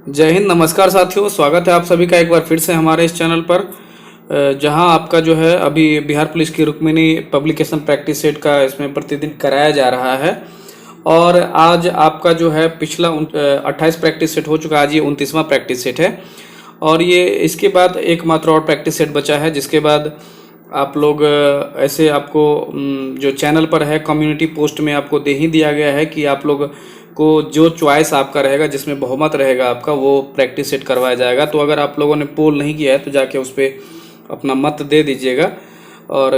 जय हिंद। नमस्कार साथियों, स्वागत है आप सभी का एक बार फिर से हमारे इस चैनल पर, जहां आपका जो है अभी बिहार पुलिस की रुक्मिणी पब्लिकेशन प्रैक्टिस सेट का इसमें प्रतिदिन कराया जा रहा है। और आज आपका जो है पिछला 28 प्रैक्टिस सेट हो चुका है। आज ये 29वां प्रैक्टिस सेट है और ये इसके बाद एकमात्र और प्रैक्टिस सेट बचा है, जिसके बाद आप लोग ऐसे आपको जो चैनल पर है कम्युनिटी पोस्ट में आपको दे ही दिया गया है कि आप लोग को जो चॉइस आपका रहेगा, जिसमें बहुमत रहेगा आपका, वो प्रैक्टिस सेट करवाया जाएगा। तो अगर आप लोगों ने पोल नहीं किया है तो जाके उस पर अपना मत दे दीजिएगा। और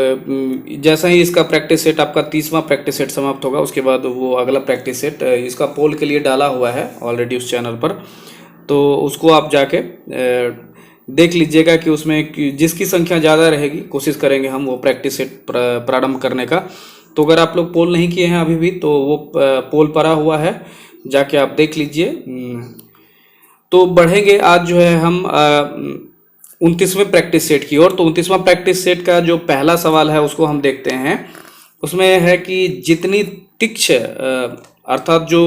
जैसा ही इसका प्रैक्टिस सेट आपका 30वां प्रैक्टिस सेट समाप्त होगा, उसके बाद वो अगला प्रैक्टिस सेट इसका पोल के लिए डाला हुआ है ऑलरेडी उस चैनल पर, तो उसको आप जाके देख लीजिएगा कि उसमें जिसकी संख्या ज़्यादा रहेगी कोशिश करेंगे हम वो प्रैक्टिस सेट प्रारंभ करने का। तो अगर आप लोग पोल नहीं किए हैं अभी भी तो वो पोल पड़ा हुआ है, जाके आप देख लीजिए। तो बढ़ेंगे आज जो है हम 29वें प्रैक्टिस सेट की ओर। तो 29वां प्रैक्टिस सेट का जो पहला सवाल है उसको हम देखते हैं। उसमें है कि जितनी तीक्ष्ण अर्थात जो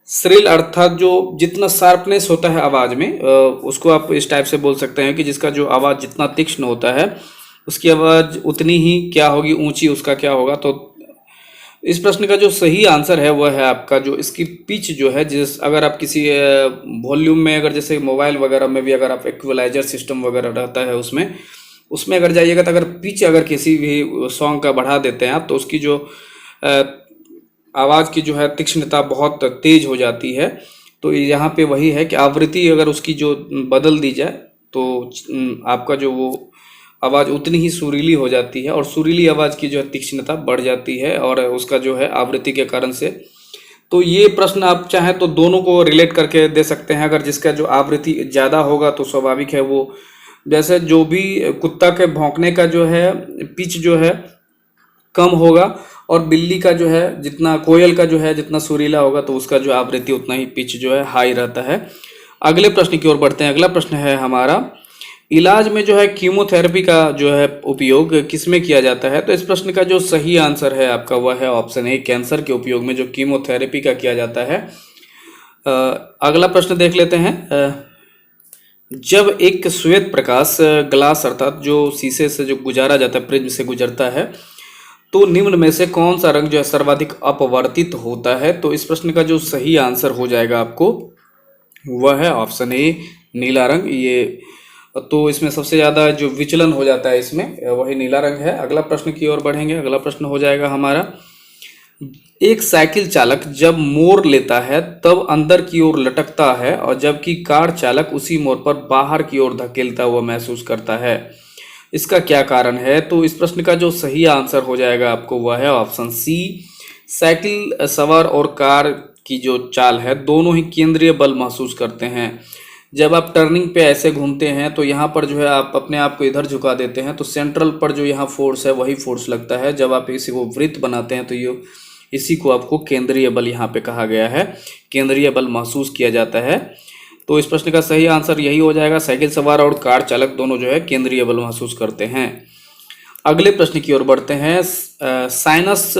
श्रिल अर्थात जो जितना शार्पनेस होता है आवाज़ में, उसको आप इस टाइप से बोल सकते हैं कि जिसका जो आवाज़ जितना तीक्ष्ण होता है उसकी आवाज़ उतनी ही क्या होगी, ऊंची उसका क्या होगा। तो इस प्रश्न का जो सही आंसर है वह है आपका जो इसकी पिच जो है, जिस अगर आप किसी वॉल्यूम में, अगर जैसे मोबाइल वगैरह में भी अगर आप इक्वलाइजर सिस्टम वगैरह रहता है उसमें अगर जाइएगा तो अगर पिच अगर किसी भी सॉन्ग का बढ़ा देते हैं आप, तो उसकी जो आवाज़ की जो है तीक्ष्णता बहुत तेज हो जाती है। तो यहाँ पे वही है कि आवृत्ति अगर उसकी जो बदल दी जाए तो आपका जो वो आवाज़ उतनी ही सुरीली हो जाती है और सुरीली आवाज़ की जो है तीक्ष्णता बढ़ जाती है और उसका जो है आवृत्ति के कारण से। तो ये प्रश्न आप चाहें तो दोनों को रिलेट करके दे सकते हैं। अगर जिसका जो आवृत्ति ज़्यादा होगा तो स्वाभाविक है वो, जैसे जो भी कुत्ता के भौंकने का जो है पिच जो है कम होगा और बिल्ली का जो है जितना, कोयल का जो है जितना सुरीला होगा तो उसका जो आवृत्ति उतना ही पिच जो है हाई रहता है। अगले प्रश्न की ओर बढ़ते हैं। अगला प्रश्न है हमारा, इलाज में जो है कीमोथेरेपी का जो है उपयोग किसमें किया जाता है। तो इस प्रश्न का जो सही आंसर है आपका वह है ऑप्शन ए, कैंसर के उपयोग में जो कीमोथेरेपी का किया जाता है। अगला प्रश्न देख लेते हैं। जब एक श्वेत प्रकाश ग्लास अर्थात जो शीशे से जो गुजारा जाता है, प्रिज्म से गुजरता है, तो निम्न में से कौन सा रंग जो है सर्वाधिक अपवर्तित होता है। तो इस प्रश्न का जो सही आंसर हो जाएगा आपको वह है ऑप्शन ए, नीला रंग। ये तो इसमें सबसे ज़्यादा जो विचलन हो जाता है इसमें वही नीला रंग है। अगला प्रश्न की ओर बढ़ेंगे। अगला प्रश्न हो जाएगा हमारा, एक साइकिल चालक जब मोड़ लेता है तब अंदर की ओर लटकता है और जबकि कार चालक उसी मोड़ पर बाहर की ओर धकेलता हुआ महसूस करता है। इसका क्या कारण है। तो इस प्रश्न का जो सही आंसर हो जाएगा आपको वह है ऑप्शन सी, साइकिल सवार और कार की जो चाल है दोनों ही केंद्रीय बल महसूस करते हैं। जब आप टर्निंग पे ऐसे घूमते हैं तो यहाँ पर जो है आप अपने आप को इधर झुका देते हैं तो सेंट्रल पर जो यहाँ फोर्स है वही फोर्स लगता है। जब आप इसी को वृत्त बनाते हैं तो ये इसी को आपको केंद्रीय बल यहाँ पे कहा गया है, केंद्रीय बल महसूस किया जाता है। तो इस प्रश्न का सही आंसर यही हो जाएगा, साइकिल सवार और कार चालक दोनों जो है केंद्रीय बल महसूस करते हैं। अगले प्रश्न की ओर बढ़ते हैं। साइनस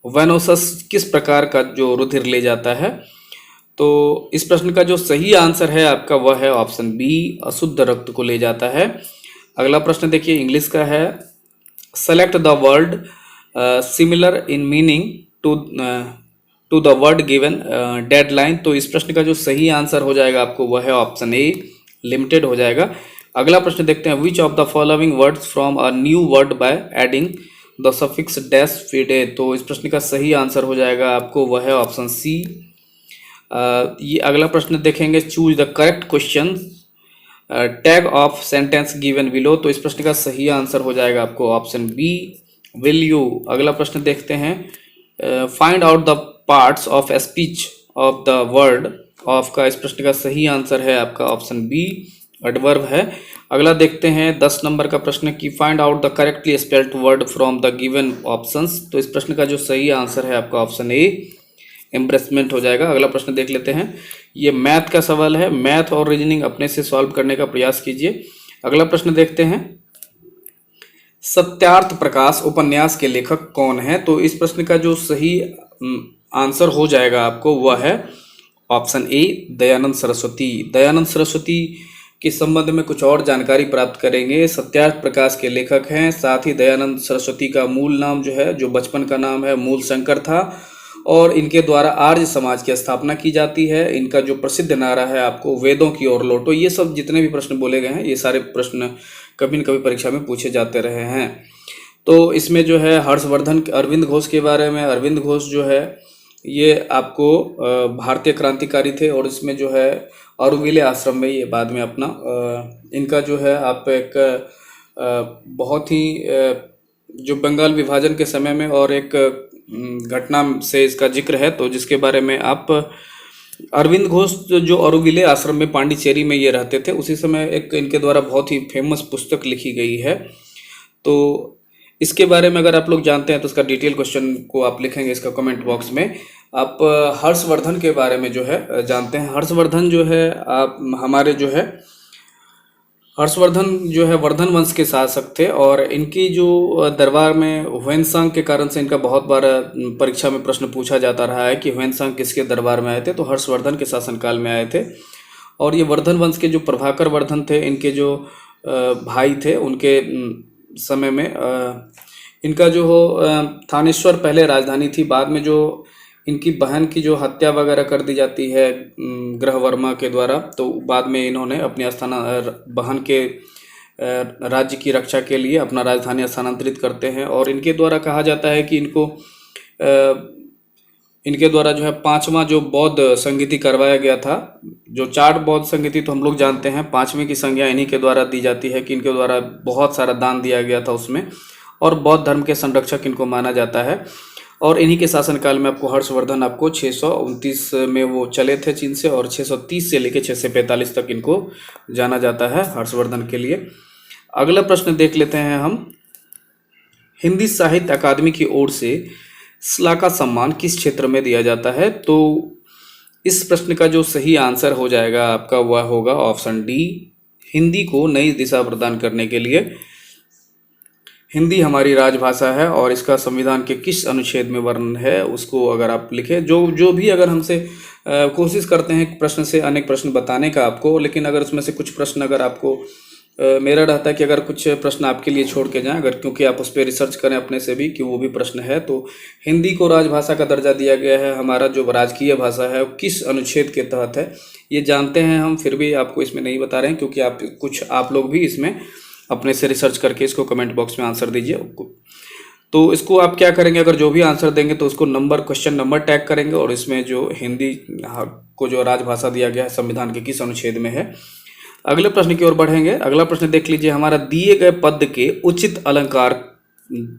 वेनोसस किस प्रकार का जो रुधिर ले जाता है। तो इस प्रश्न का जो सही आंसर है आपका वह है ऑप्शन बी, अशुद्ध रक्त को ले जाता है। अगला प्रश्न देखिए, इंग्लिश का है। Select the word similar in meaning to the word given deadline. तो इस प्रश्न का जो सही आंसर हो जाएगा आपको वह है ऑप्शन ए, लिमिटेड हो जाएगा। अगला प्रश्न देखते हैं, which of the following words from a new word by adding the suffix dash FIDE. तो इस प्रश्न का सही आंसर हो जाएगा आपको वह है ऑप्शन सी। ये अगला प्रश्न देखेंगे, choose the correct question tag of sentence given below. तो इस प्रश्न का सही आंसर हो जाएगा आपको ऑप्शन बी, विल यू। अगला प्रश्न देखते हैं, find out the parts of speech of the word of का। इस प्रश्न का सही आंसर है आपका ऑप्शन बी, एडवर्ब है। अगला देखते हैं 10 नंबर का प्रश्न की, find out the correctly spelled word from the given options. तो इस प्रश्न का जो सही आंसर है आपका ऑप्शन ए, एम्ब्रेसमेंट हो जाएगा। अगला प्रश्न देख लेते हैं, ये मैथ का सवाल है। मैथ और रीजनिंग अपने से सॉल्व करने का प्रयास कीजिए। अगला प्रश्न देखते हैं, सत्यार्थ प्रकाश उपन्यास के लेखक कौन है। तो इस प्रश्न का जो सही आंसर हो जाएगा आपको वह है ऑप्शन ए दयानंद सरस्वती। दयानंद सरस्वती के संबंध में कुछ और जानकारी प्राप्त करेंगे। सत्यार्थ प्रकाश के लेखक हैं। साथ ही दयानंद सरस्वती का मूल नाम जो है, जो बचपन का नाम है, मूल शंकर था और इनके द्वारा आर्य समाज की स्थापना की जाती है। इनका जो प्रसिद्ध नारा है आपको वेदों की ओर लौटो। ये सब जितने भी प्रश्न बोले गए हैं, ये सारे प्रश्न कभी न कभी परीक्षा में पूछे जाते रहे हैं। तो इसमें जो है हर्षवर्धन, अरविंद घोष के बारे में, अरविंद घोष जो है ये आपको भारतीय क्रांतिकारी थे और इसमें जो है ऑरोविले आश्रम में ये बाद में अपना इनका जो है आप एक बहुत ही जो बंगाल विभाजन के समय में और एक घटना से इसका जिक्र है, तो जिसके बारे में आप अरविंद घोष जो ऑरोविले आश्रम में पांडिचेरी में ये रहते थे, उसी समय एक इनके द्वारा बहुत ही फेमस पुस्तक लिखी गई है। तो इसके बारे में अगर आप लोग जानते हैं तो उसका डिटेल क्वेश्चन को आप लिखेंगे इसका कमेंट बॉक्स में। आप हर्षवर्धन के बारे में जो है जानते हैं। हर्षवर्धन जो है आप हमारे जो है हर्षवर्धन जो है वर्धन वंश के शासक थे और इनकी जो दरबार में ह्वेनसांग के कारण से इनका बहुत बार परीक्षा में प्रश्न पूछा जाता रहा है कि ह्वेनसांग किसके दरबार में आए थे, तो हर्षवर्धन के शासनकाल में आए थे। और ये वर्धन वंश के जो प्रभाकर वर्धन थे, इनके जो भाई थे, उनके समय में इनका जो हो थानेश्वर पहले राजधानी थी। बाद में जो इनकी बहन की जो हत्या वगैरह कर दी जाती है ग्रहवर्मा के द्वारा, तो बाद में इन्होंने अपने बहन के राज्य की रक्षा के लिए अपना राजधानी स्थानांतरित करते हैं। और इनके द्वारा कहा जाता है कि इनके द्वारा जो है 5वां जो बौद्ध संगीति करवाया गया था। जो 4 बौद्ध संगीति तो हम लोग जानते हैं, 5वें की संज्ञा इन्हीं के द्वारा दी जाती है कि इनके द्वारा बहुत सारा दान दिया गया था उसमें, और बौद्ध धर्म के संरक्षक इनको माना जाता है। और इन्हीं के शासनकाल में आपको हर्षवर्धन आपको 629 में वो चले थे चीन से, और 630 से लेकर 645 तक इनको जाना जाता है हर्षवर्धन के लिए। अगला प्रश्न देख लेते हैं हम। हिंदी साहित्य अकादमी की ओर से स्ला का सम्मान किस क्षेत्र में दिया जाता है? तो इस प्रश्न का जो सही आंसर हो जाएगा आपका वह होगा ऑप्शन डी, हिंदी को नई दिशा प्रदान करने के लिए। हिंदी हमारी राजभाषा है और इसका संविधान के किस अनुच्छेद में वर्णन है उसको अगर आप लिखें। जो भी अगर हमसे कोशिश करते हैं प्रश्न से अनेक प्रश्न बताने का आपको, लेकिन अगर उसमें से कुछ प्रश्न अगर आपको मेरा रहता है कि अगर कुछ प्रश्न आपके लिए छोड़ के जाएं, अगर क्योंकि आप उस पर रिसर्च करें अपने से भी कि वो भी प्रश्न है। तो हिंदी को राजभाषा का दर्जा दिया गया है, हमारा जो राजकीय भाषा है किस अनुच्छेद के तहत है ये जानते हैं हम, फिर भी आपको इसमें नहीं बता रहे हैं क्योंकि आप लोग भी इसमें अपने से रिसर्च करके इसको कमेंट बॉक्स में आंसर दीजिए। तो इसको आप क्या करेंगे, अगर जो भी आंसर देंगे तो उसको क्वेश्चन नंबर टैग करेंगे और इसमें जो हिंदी को जो राजभाषा दिया गया है संविधान के किस अनुच्छेद में है। अगले प्रश्न की ओर बढ़ेंगे। अगला प्रश्न देख लीजिए, हमारा दिए गए पद के उचित अलंकार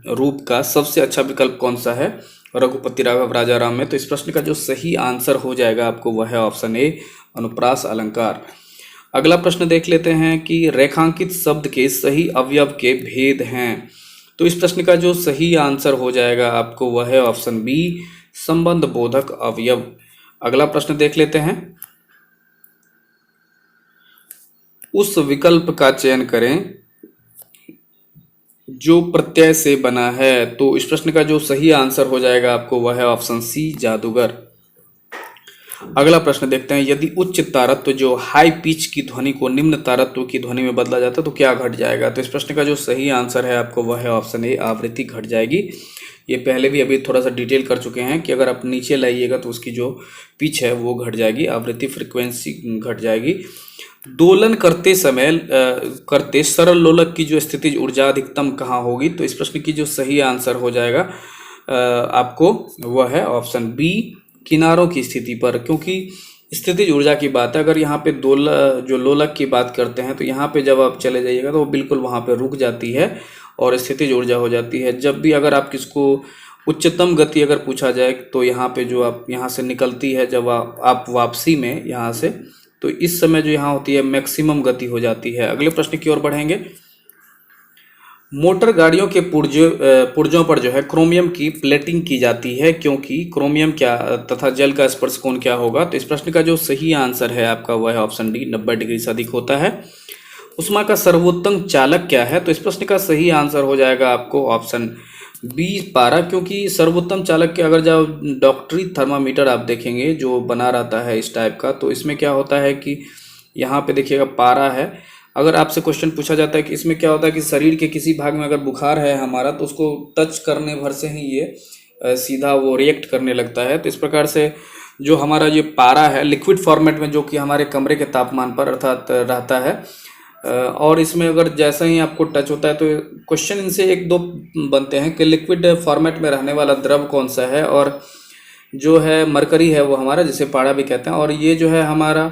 रूप का सबसे अच्छा विकल्प कौन सा है रघुपति राघव राजा राम में? तो इस प्रश्न का जो सही आंसर हो जाएगा आपको वह है ऑप्शन ए, अनुप्रास अलंकार। अगला प्रश्न देख लेते हैं कि रेखांकित शब्द के सही अवयव के भेद हैं। तो इस प्रश्न का जो सही आंसर हो जाएगा आपको वह है ऑप्शन बी, संबंध बोधक अवयव। अगला प्रश्न देख लेते हैं, उस विकल्प का चयन करें जो प्रत्यय से बना है। तो इस प्रश्न का जो सही आंसर हो जाएगा आपको वह है ऑप्शन सी, जादूगर। अगला प्रश्न देखते हैं, यदि उच्च तारत्व जो हाई पिच की ध्वनि को निम्न तारत्व की ध्वनि में बदला जाता है तो क्या घट जाएगा? तो इस प्रश्न का जो सही आंसर है आपको वह है ऑप्शन ए, आवृत्ति घट जाएगी। ये पहले भी अभी थोड़ा सा डिटेल कर चुके हैं कि अगर आप नीचे लाइएगा तो उसकी जो पिच है वो घट जाएगी, आवृत्ति फ्रिक्वेंसी घट जाएगी। दोलन करते सरल लोलक की जो स्थितिज ऊर्जा अधिकतम कहाँ होगी? तो इस प्रश्न की जो सही आंसर हो जाएगा आपको वह है ऑप्शन बी, किनारों की स्थिति पर, क्योंकि स्थितिज ऊर्जा की बात है। अगर यहाँ पे जो लोलक की बात करते हैं तो यहाँ पे जब आप चले जाइएगा तो वो बिल्कुल वहाँ पे रुक जाती है और स्थितिज ऊर्जा हो जाती है। जब भी अगर आप किसको उच्चतम गति अगर पूछा जाए तो यहाँ पे जो आप यहाँ से निकलती है जब आप वापसी में यहाँ से, तो इस समय जो यहाँ होती है मैक्सिमम गति हो जाती है। अगले प्रश्न की ओर बढ़ेंगे। मोटर गाड़ियों के पुर्जों पर जो है क्रोमियम की प्लेटिंग की जाती है, क्योंकि क्रोमियम क्या तथा जल का स्पर्श कोण क्या होगा? तो इस प्रश्न का जो सही आंसर है आपका वह है ऑप्शन डी, 90 डिग्री से अधिक होता है। उष्मा का सर्वोत्तम चालक क्या है? तो इस प्रश्न का सही आंसर हो जाएगा आपको ऑप्शन बी पारा, क्योंकि सर्वोत्तम चालक के अगर जब डॉक्टरी थर्मामीटर आप देखेंगे जो बना रहता है इस टाइप का, तो इसमें क्या होता है कि यहाँ पे देखिएगा पारा है। अगर आपसे क्वेश्चन पूछा जाता है कि इसमें क्या होता है कि शरीर के किसी भाग में अगर बुखार है हमारा, तो उसको टच करने भर से ही ये सीधा वो रिएक्ट करने लगता है। तो इस प्रकार से जो हमारा ये पारा है लिक्विड फॉर्मेट में, जो कि हमारे कमरे के तापमान पर अर्थात रहता है, और इसमें अगर जैसा ही आपको टच होता है तो क्वेश्चन इनसे एक दो बनते हैं कि लिक्विड फॉर्मेट में रहने वाला द्रव कौन सा है, और जो है मरकरी है वो हमारा, जिसे पारा भी कहते हैं। और ये जो है हमारा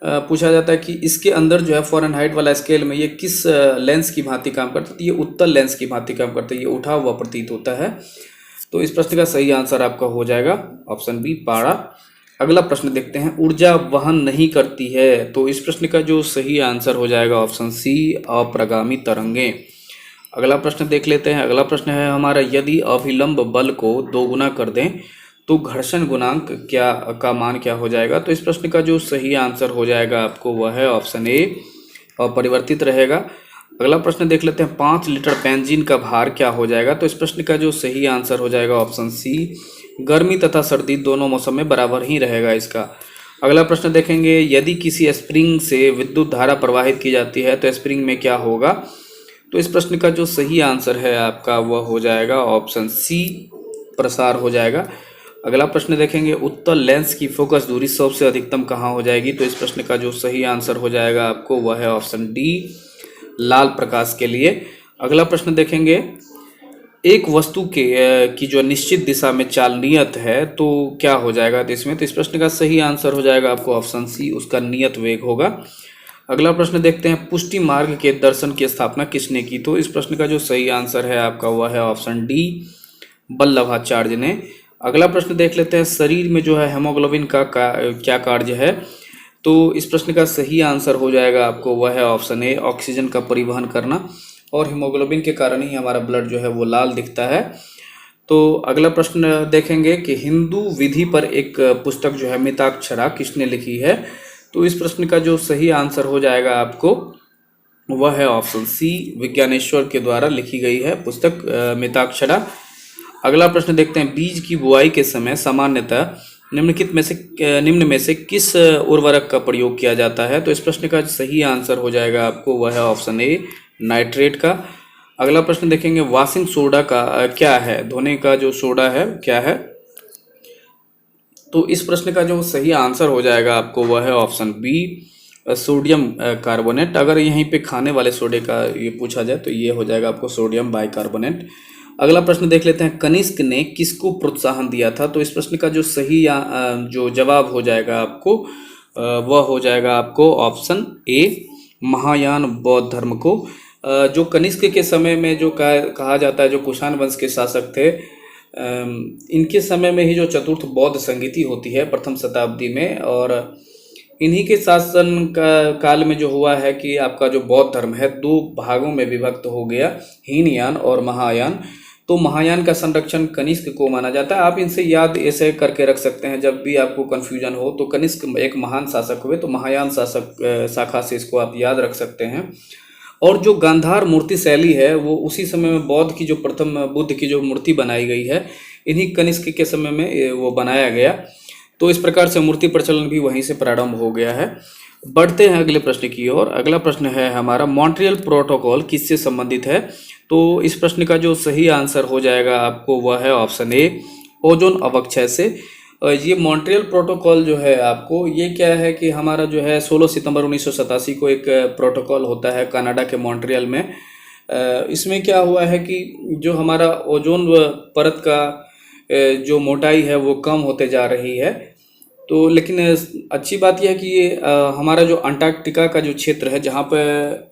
पूछा जाता है कि इसके अंदर जो है फ़ारेनहाइट वाला स्केल में ये किस लेंस की भांति काम करता है, तो ये उत्तल लेंस की भांति काम करता है, ये उठा हुआ प्रतीत होता है। तो इस प्रश्न का सही आंसर आपका हो जाएगा ऑप्शन बी पारा। अगला प्रश्न देखते हैं, ऊर्जा वहन नहीं करती है, तो इस प्रश्न का जो सही आंसर हो जाएगा ऑप्शन सी अप्रगामी तरंगें। अगला प्रश्न देख लेते हैं। अगला प्रश्न है हमारा, यदि अभिलंब बल को दोगुना कर दें तो घर्षण गुणांक क्या का मान क्या हो जाएगा, तो इस प्रश्न का जो सही आंसर हो जाएगा आपको वह है ऑप्शन ए अपरिवर्तित रहेगा। अगला प्रश्न देख लेते हैं, 5 लीटर बेंजीन का भार क्या हो जाएगा, तो इस प्रश्न का जो सही आंसर हो जाएगा ऑप्शन सी गर्मी तथा सर्दी दोनों मौसम में बराबर ही रहेगा इसका। अगला प्रश्न देखेंगे, यदि किसी स्प्रिंग से विद्युत धारा प्रवाहित की जाती है तो स्प्रिंग में क्या होगा, तो इस प्रश्न का जो सही आंसर है आपका वह हो जाएगा ऑप्शन सी प्रसार हो जाएगा। अगला प्रश्न देखेंगे, उत्तल लेंस की फोकस दूरी 100 से अधिकतम कहाँ हो जाएगी, तो इस प्रश्न का जो सही आंसर हो जाएगा आपको वह है ऑप्शन डी लाल प्रकाश के लिए। अगला प्रश्न देखेंगे, एक वस्तु के की जो निश्चित दिशा में चाल नियत है तो क्या हो जाएगा, तो इसमें तो इस प्रश्न का सही आंसर हो जाएगा आपको ऑप्शन सी उसका नियत वेग होगा। अगला प्रश्न देखते हैं, पुष्टि मार्ग के दर्शन की स्थापना किसने की, तो इस प्रश्न का जो सही आंसर है आपका वह है ऑप्शन डी वल्लभाचार्य ने। अगला प्रश्न देख लेते हैं, शरीर में जो है हेमोग्लोबिन का क्या कार्य है, तो इस प्रश्न का सही आंसर हो जाएगा आपको वह है ऑप्शन ए ऑक्सीजन का परिवहन करना, और हीमोग्लोबिन के कारण ही हमारा ब्लड जो है वो लाल दिखता है। तो अगला प्रश्न देखेंगे कि हिंदू विधि पर एक पुस्तक जो है मिताक्षरा किसने लिखी है, तो इस प्रश्न का जो सही आंसर हो जाएगा आपको वह है ऑप्शन सी विज्ञानेश्वर के द्वारा लिखी गई है पुस्तक मिताक्षरा। अगला प्रश्न देखते हैं, बीज की बुआई के समय सामान्यतः निम्न में से किस उर्वरक का प्रयोग किया जाता है, तो इस प्रश्न का सही आंसर हो जाएगा आपको वह है ऑप्शन ए नाइट्रेट का। अगला प्रश्न देखेंगे, वॉशिंग सोडा का क्या है, धोने का जो सोडा है क्या है, तो इस प्रश्न का जो सही आंसर हो जाएगा आपको वह है ऑप्शन बी सोडियम कार्बोनेट। अगर यहीं पे खाने वाले सोडे का ये पूछा जाए तो ये हो जाएगा आपको सोडियम बाइकार्बोनेट। अगला प्रश्न देख लेते हैं, कनिष्क ने किसको प्रोत्साहन दिया था, तो इस प्रश्न का जो सही जो जवाब हो जाएगा आपको वह हो जाएगा आपको ऑप्शन ए महायान बौद्ध धर्म को। जो कनिष्क के समय में जो कहा जाता है, जो कुषाण वंश के शासक थे, इनके समय में ही जो चतुर्थ बौद्ध संगीति होती है प्रथम शताब्दी में, और इन्हीं के शासन का काल में जो हुआ है कि आपका जो बौद्ध धर्म है 2 भागों में विभक्त हो गया, हीनयान और महायान। तो महायान का संरक्षण कनिष्क को माना जाता है। आप इनसे याद ऐसे करके रख सकते हैं, जब भी आपको कन्फ्यूजन हो तो कनिष्क एक महान शासक हुए, तो महायान शासक शाखा से इसको आप याद रख सकते हैं। और जो गांधार मूर्ति शैली है वो उसी समय में बौद्ध की जो प्रथम बुद्ध की जो मूर्ति बनाई गई है, इन्हीं कनिष्क के समय में वो बनाया गया। तो इस प्रकार से मूर्ति प्रचलन भी वहीं से प्रारंभ हो गया है। बढ़ते हैं अगले प्रश्न की ओर। अगला प्रश्न है हमारा, मॉन्ट्रियल प्रोटोकॉल किससे संबंधित है, तो इस प्रश्न का जो सही आंसर हो जाएगा आपको वह है ऑप्शन ए ओजोन अवक्षय से। ये मॉन्ट्रियल प्रोटोकॉल जो है आपको, ये क्या है कि हमारा जो है 16 सितंबर 1987 को एक प्रोटोकॉल होता है कनाडा के मॉन्ट्रियल में। इसमें क्या हुआ है कि जो हमारा ओजोन परत का जो मोटाई है वो कम होते जा रही है। तो लेकिन अच्छी बात यह है कि ये हमारा जो अंटार्कटिका का जो क्षेत्र है, जहाँ पर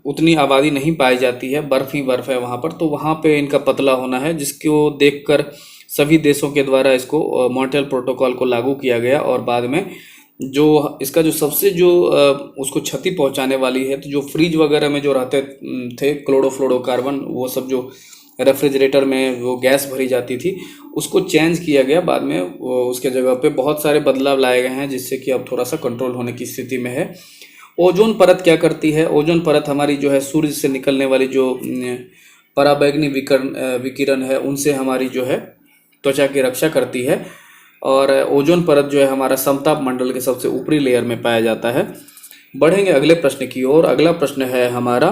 उतनी आबादी नहीं पाई जाती है, बर्फ़ ही बर्फ़ है वहाँ पर, तो वहाँ पे इनका पतला होना है, जिसको देखकर सभी देशों के द्वारा इसको मॉन्ट्रियल प्रोटोकॉल को लागू किया गया। और बाद में जो इसका जो सबसे जो उसको क्षति पहुंचाने वाली है, तो जो फ्रिज वगैरह में जो रहते थे क्लोरोफ्लोरोकार्बन, वो सब जो रेफ्रिजरेटर में वो गैस भरी जाती थी, उसको चेंज किया गया बाद में। उसके जगह पे बहुत सारे बदलाव लाए गए हैं, जिससे कि अब थोड़ा सा कंट्रोल होने की स्थिति में है। ओजोन परत क्या करती है, ओजोन परत हमारी जो है सूर्य से निकलने वाली जो पराबैंगनी विकिरण है उनसे हमारी जो है त्वचा की रक्षा करती है। और ओजोन परत जो है हमारा समताप मंडल के सबसे ऊपरी लेयर में पाया जाता है। बढ़ेंगे अगले प्रश्न की ओर। अगला प्रश्न है हमारा,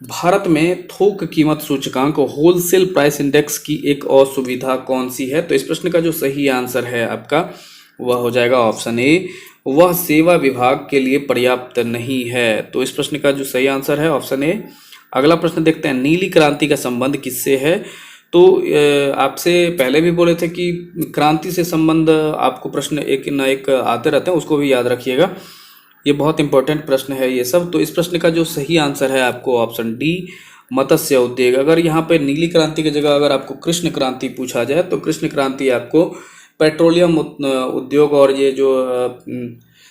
भारत में थोक कीमत सूचकांक होलसेल प्राइस इंडेक्स की एक और सुविधा कौन सी है? तो इस प्रश्न का जो सही आंसर है आपका वह हो जाएगा ऑप्शन ए, वह सेवा विभाग के लिए पर्याप्त नहीं है। तो इस प्रश्न का जो सही आंसर है ऑप्शन ए। अगला प्रश्न देखते हैं, नीली क्रांति का संबंध किससे है? तो आपसे पहले भी बोले थे कि क्रांति से संबंध आपको प्रश्न एक न एक आते रहते हैं, उसको भी याद रखिएगा, ये बहुत इंपॉर्टेंट प्रश्न है ये सब। तो इस प्रश्न का जो सही आंसर है आपको ऑप्शन डी, मत्स्य उद्योग। अगर यहाँ पे नीली क्रांति की जगह अगर आपको कृष्ण क्रांति पूछा जाए तो कृष्ण क्रांति आपको पेट्रोलियम उद्योग और ये जो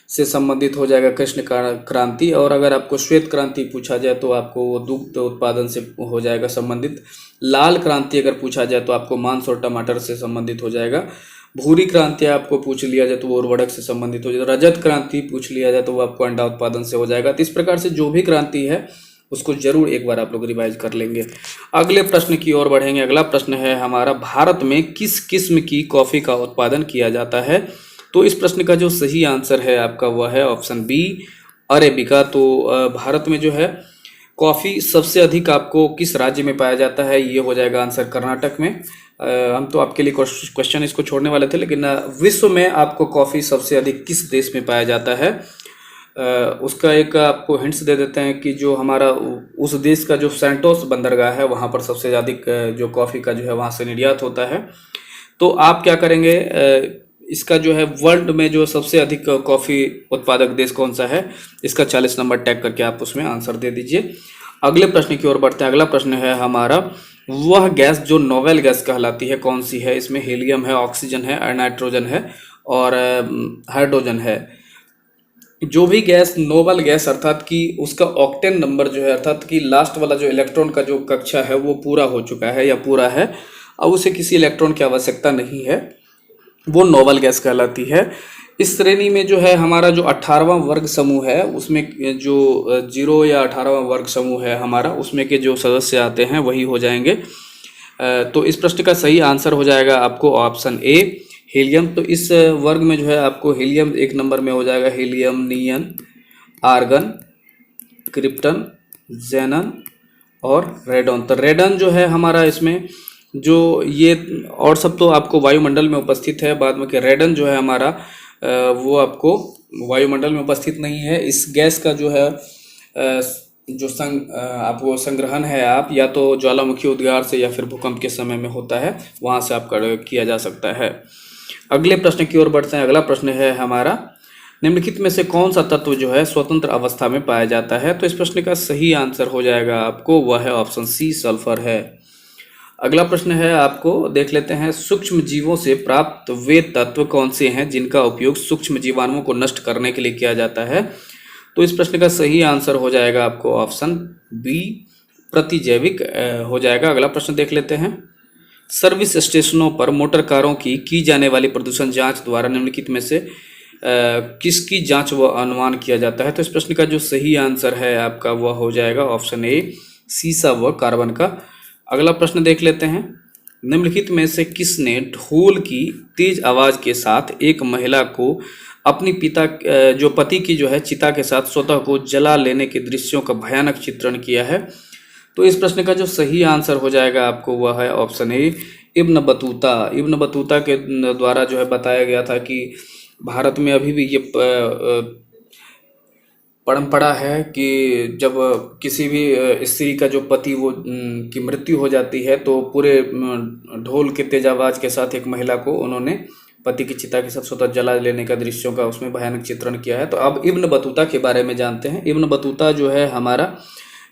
से संबंधित हो जाएगा कृष्ण क्रांति। और अगर आपको श्वेत क्रांति पूछा जाए तो आपको वो दुग्ध उत्पादन से हो जाएगा संबंधित। लाल क्रांति अगर पूछा जाए तो आपको मांस और टमाटर से संबंधित हो जाएगा। भूरी क्रांति आपको पूछ लिया जाए तो वो उर्वरक से संबंधित हो जाएगा। रजत क्रांति पूछ लिया जाए तो वो आपको अंडा उत्पादन से हो जाएगा। तो इस प्रकार से जो भी क्रांति है उसको जरूर एक बार आप लोग रिवाइज कर लेंगे। अगले प्रश्न की ओर बढ़ेंगे। अगला प्रश्न है हमारा, भारत में किस किस्म की कॉफ़ी का उत्पादन किया जाता है? तो इस प्रश्न का जो सही आंसर है आपका वह है ऑप्शन बी, अरेबिका। तो भारत में जो है कॉफ़ी सबसे अधिक आपको किस राज्य में पाया जाता है? ये हो जाएगा आंसर कर्नाटक में। हम तो आपके लिए क्वेश्चन इसको छोड़ने वाले थे, लेकिन विश्व में आपको कॉफ़ी सबसे अधिक किस देश में पाया जाता है उसका एक आपको हिंट्स दे देते हैं कि जो हमारा उस देश का जो सैंटोस बंदरगाह है वहाँ पर सबसे अधिक जो कॉफ़ी का जो है वहाँ से निर्यात होता है। तो आप क्या करेंगे, इसका जो है वर्ल्ड में जो सबसे अधिक कॉफ़ी उत्पादक देश कौन सा है, इसका 40 नंबर टैग करके आप उसमें आंसर दे दीजिए। अगले प्रश्न की ओर बढ़ते हैं। अगला प्रश्न है हमारा, वह गैस जो नोवेल गैस कहलाती है कौन सी है? इसमें हीलियम है, ऑक्सीजन है, नाइट्रोजन है और हाइड्रोजन है। जो भी गैस नोबल गैस अर्थात कि उसका ऑक्टेन नंबर जो है अर्थात कि लास्ट वाला जो इलेक्ट्रॉन का जो कक्षा है वो पूरा हो चुका है या पूरा है, अब उसे किसी इलेक्ट्रॉन की आवश्यकता नहीं है, वो नोबल गैस कहलाती है। इस श्रेणी में जो है हमारा जो 18वां वर्ग समूह है उसमें जो 0 या 18वां वर्ग समूह है हमारा, उसमें के जो सदस्य आते हैं वही हो जाएंगे। तो इस प्रश्न का सही आंसर हो जाएगा आपको ऑप्शन ए, हीलियम। तो इस वर्ग में जो है आपको हीलियम एक नंबर में हो जाएगा, हीलियम, नियन, आर्गन, क्रिप्टन, जेनन और रेडन। तो रेडन जो है हमारा इसमें जो ये और सब तो आपको वायुमंडल में उपस्थित है, बाद में कि रेडन जो है हमारा वो आपको वायुमंडल में उपस्थित नहीं है। इस गैस का जो है जो आपको संग्रहण है आप या तो ज्वालामुखी उद्गार से या फिर भूकंप के समय में होता है, वहाँ से आप किया जा सकता है। अगले प्रश्न की ओर बढ़ते हैं। अगला प्रश्न है हमारा, निम्नलिखित में से कौन सा तत्व जो है स्वतंत्र अवस्था में पाया जाता है? तो इस प्रश्न का सही आंसर हो जाएगा आपको वह है ऑप्शन सी, सल्फर है। अगला प्रश्न है आपको देख लेते हैं, सूक्ष्म जीवों से प्राप्त वे तत्व कौन से हैं जिनका उपयोग सूक्ष्म जीवाणुओं को नष्ट करने के लिए किया जाता है? तो इस प्रश्न का सही आंसर हो जाएगा आपको ऑप्शन बी, प्रतिजैविक हो जाएगा। अगला प्रश्न देख लेते हैं, सर्विस स्टेशनों पर मोटर कारों की जाने वाली प्रदूषण जांच द्वारा निम्नलिखित में से किसकी जांच व अनुमान किया जाता है? तो इस प्रश्न का जो सही आंसर है आपका वह हो जाएगा ऑप्शन ए, सीसा व कार्बन का। अगला प्रश्न देख लेते हैं, निम्नलिखित में से किसने ढोल की तेज आवाज के साथ एक महिला को अपनी जो पति की जो है चिता के साथ स्वतः को जला लेने के दृश्यों का भयानक चित्रण किया है? तो इस प्रश्न का जो सही आंसर हो जाएगा आपको वह है option A, Ibn Battuta. Ibn Battuta के द्वारा जो है बताया गया था कि भारत में अभी भी ये परंपरा है कि जब किसी भी स्त्री का जो पति वो की मृत्यु हो जाती है तो पूरे ढोल के तेज आवाज के साथ एक महिला को उन्होंने पति की चिता के साथ स्वतः जला लेने का दृश्यों का उसमें भयानक चित्रण किया है। तो अब इब्न बतूता के बारे में जानते हैं। इब्न बतूता जो है हमारा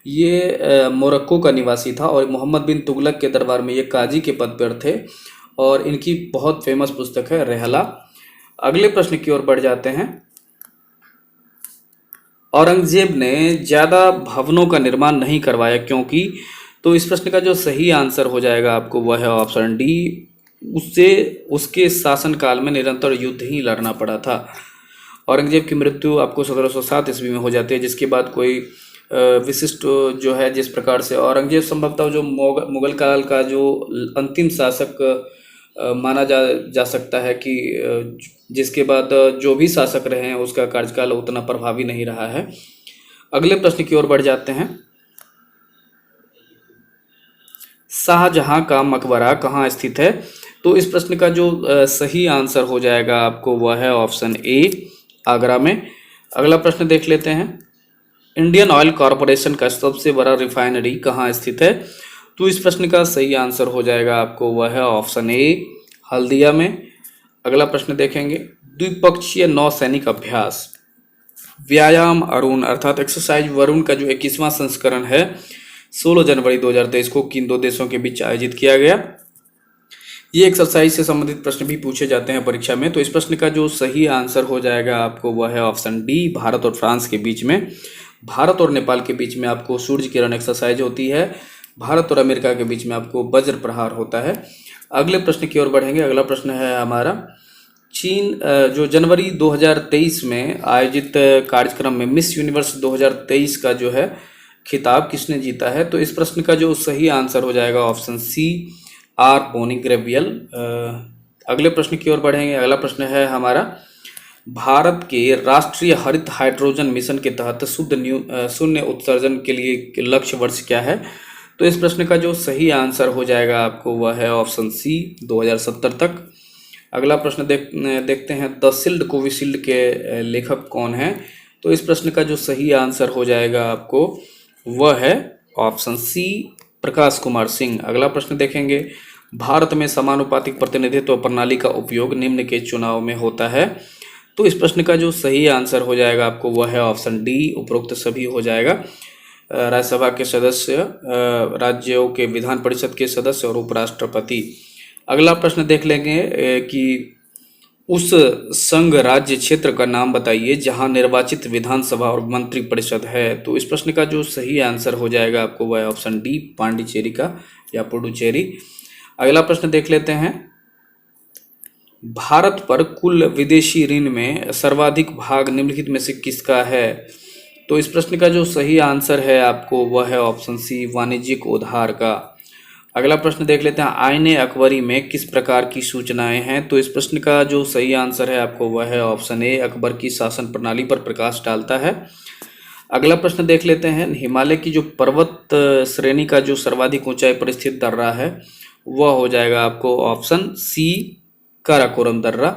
ये मोरक्को का निवासी था और मोहम्मद बिन तुगलक के दरबार में ये काजी के पद पर थे और इनकी बहुत फेमस पुस्तक है रेहला। अगले प्रश्न की ओर बढ़ जाते हैं, औरंगजेब ने ज़्यादा भवनों का निर्माण नहीं करवाया क्योंकि? तो इस प्रश्न का जो सही आंसर हो जाएगा आपको वह है ऑप्शन डी, उसके शासनकाल में निरंतर युद्ध ही लड़ना पड़ा था। औरंगजेब की मृत्यु आपको 1707 ईस्वी में हो जाती है, जिसके बाद कोई विशिष्ट जो है, जिस प्रकार से औरंगजेब संभवतः जो मुगल काल का जो अंतिम शासक माना जा सकता है कि जिसके बाद जो भी शासक रहे हैं उसका कार्यकाल उतना प्रभावी नहीं रहा है। अगले प्रश्न की ओर बढ़ जाते हैं। शाहजहां का मकबरा कहाँ स्थित है? तो इस प्रश्न का जो सही आंसर हो जाएगा आपको वह है ऑप्शन ए, आगरा में। अगला प्रश्न देख लेते हैं। इंडियन ऑयल कॉरपोरेशन का सबसे बड़ा रिफाइनरी कहाँ स्थित है? तो इस प्रश्न का सही आंसर हो जाएगा आपको वह है ऑप्शन ए, हल्दिया में। अगला प्रश्न देखेंगे। द्विपक्षीय नौसैनिक अभ्यास व्यायाम अरुण अर्थात एक्सरसाइज वरुण का जो 21वां संस्करण है 16 जनवरी 2023 को किन दो देशों के बीच आयोजित किया गया? ये एक्सरसाइज से संबंधित प्रश्न भी पूछे जाते हैं परीक्षा में। तो इस प्रश्न का जो सही आंसर हो जाएगा आपको वह है ऑप्शन डी, भारत और फ्रांस के बीच में। भारत और नेपाल के बीच में आपको सूर्य किरण एक्सरसाइज होती है। भारत और अमेरिका के बीच में आपको वज्र प्रहार होता है। अगले प्रश्न की ओर बढ़ेंगे। अगला प्रश्न है हमारा, चीन जो जनवरी 2023 में आयोजित कार्यक्रम में मिस यूनिवर्स 2023 का जो है खिताब किसने जीता है? तो इस प्रश्न का जो सही आंसर हो जाएगा ऑप्शन सी, आर बोनी ग्रेवियल। अगले प्रश्न की ओर बढ़ेंगे। अगला प्रश्न है हमारा, भारत के राष्ट्रीय हरित हाइड्रोजन मिशन के तहत शून्य उत्सर्जन के लिए लक्ष्य वर्ष क्या है? तो इस प्रश्न का जो सही आंसर हो जाएगा आपको वह है ऑप्शन सी, 2070 तक। अगला प्रश्न देखते हैं। द शील्ड कोविशील्ड के लेखक कौन हैं? तो इस प्रश्न का जो सही आंसर हो जाएगा आपको वह है ऑप्शन सी, प्रकाश कुमार सिंह। अगला प्रश्न देखेंगे। भारत में समानुपातिक प्रतिनिधित्व प्रणाली का उपयोग निम्न के चुनाव में होता है? तो इस प्रश्न का जो सही आंसर हो जाएगा आपको वह है ऑप्शन डी, उपरोक्त सभी हो जाएगा। राज्यसभा के सदस्य, राज्यों के विधान परिषद के सदस्य और उपराष्ट्रपति। अगला प्रश्न देख लेंगे कि उस संघ राज्य क्षेत्र का नाम बताइए जहां निर्वाचित विधानसभा और मंत्री परिषद है। तो इस प्रश्न का जो सही आंसर हो जाएगा आपको वह ऑप्शन डी, पांडिचेरी का या पुडुचेरी। अगला प्रश्न देख लेते हैं। भारत पर कुल विदेशी ऋण में सर्वाधिक भाग निम्नलिखित में से किसका है? तो इस प्रश्न का जो सही आंसर है आपको वह है ऑप्शन सी, वाणिज्यिक उधार का। अगला प्रश्न देख लेते हैं। आईने अकबरी में किस प्रकार की सूचनाएं हैं? तो इस प्रश्न का जो सही आंसर है आपको वह है ऑप्शन ए, अकबर की शासन प्रणाली पर प्रकाश डालता है। अगला प्रश्न देख लेते हैं। हिमालय की जो पर्वत श्रेणी का जो सर्वाधिक ऊंचाई पर स्थित दर्रा है वह हो जाएगा आपको ऑप्शन सी, काराकोरम दर्रा।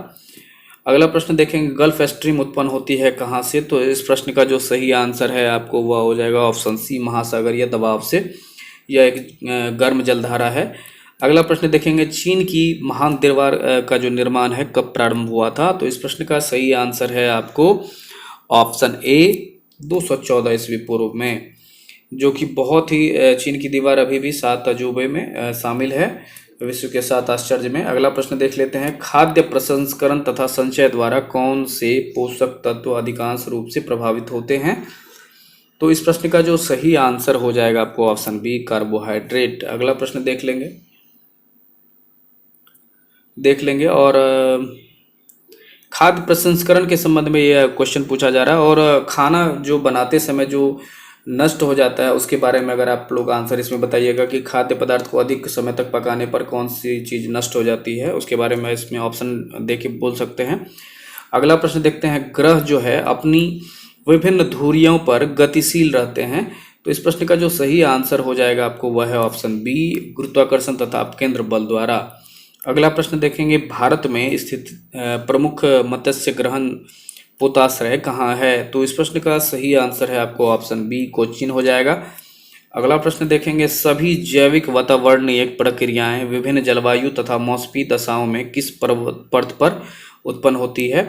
अगला प्रश्न देखेंगे। गल्फ स्ट्रीम उत्पन्न होती है कहाँ से? तो इस प्रश्न का जो सही आंसर है आपको वह हो जाएगा ऑप्शन सी, महासागरीय दबाव से। यह एक गर्म जलधारा है। अगला प्रश्न देखेंगे। चीन की महान दीवार का जो निर्माण है कब प्रारंभ हुआ था? तो इस प्रश्न का सही आंसर है आपको ऑप्शन ए, 214 ईस्वी पूर्व में, जो कि बहुत ही चीन की दीवार अभी भी 7 अजूबे में शामिल है, विश्व के 7 आश्चर्य में। अगला प्रश्न देख लेते हैं। खाद्य प्रसंस्करण तथा संचय द्वारा कौन से पोषक तत्व अधिकांश रूप से प्रभावित होते हैं? तो इस प्रश्न का जो सही आंसर हो जाएगा आपको ऑप्शन बी, कार्बोहाइड्रेट। अगला प्रश्न देख लेंगे और खाद्य प्रसंस्करण के संबंध में यह क्वेश्चन पूछा जा रहा है। और खाना जो बनाते समय जो नष्ट हो जाता है उसके बारे में अगर आप लोग आंसर इसमें बताइएगा कि खाद्य पदार्थ को अधिक समय तक पकाने पर कौन सी चीज़ नष्ट हो जाती है, उसके बारे में इसमें ऑप्शन दे के बोल सकते हैं। अगला प्रश्न देखते हैं। ग्रह जो है अपनी विभिन्न धुरियों पर गतिशील रहते हैं। तो इस प्रश्न का जो सही आंसर हो जाएगा आपको वह है ऑप्शन बी, गुरुत्वाकर्षण तथा अपकेंद्र बल द्वारा। अगला प्रश्न देखेंगे। भारत में स्थित प्रमुख मत्स्य ग्रहण पोताश्रय कहाँ है? तो इस प्रश्न का सही आंसर है आपको ऑप्शन बी, कोचीन हो जाएगा। अगला प्रश्न देखेंगे। सभी जैविक वातावरणीय प्रक्रियाएं विभिन्न जलवायु तथा मौसमी दशाओं में किस परत पर उत्पन्न होती है?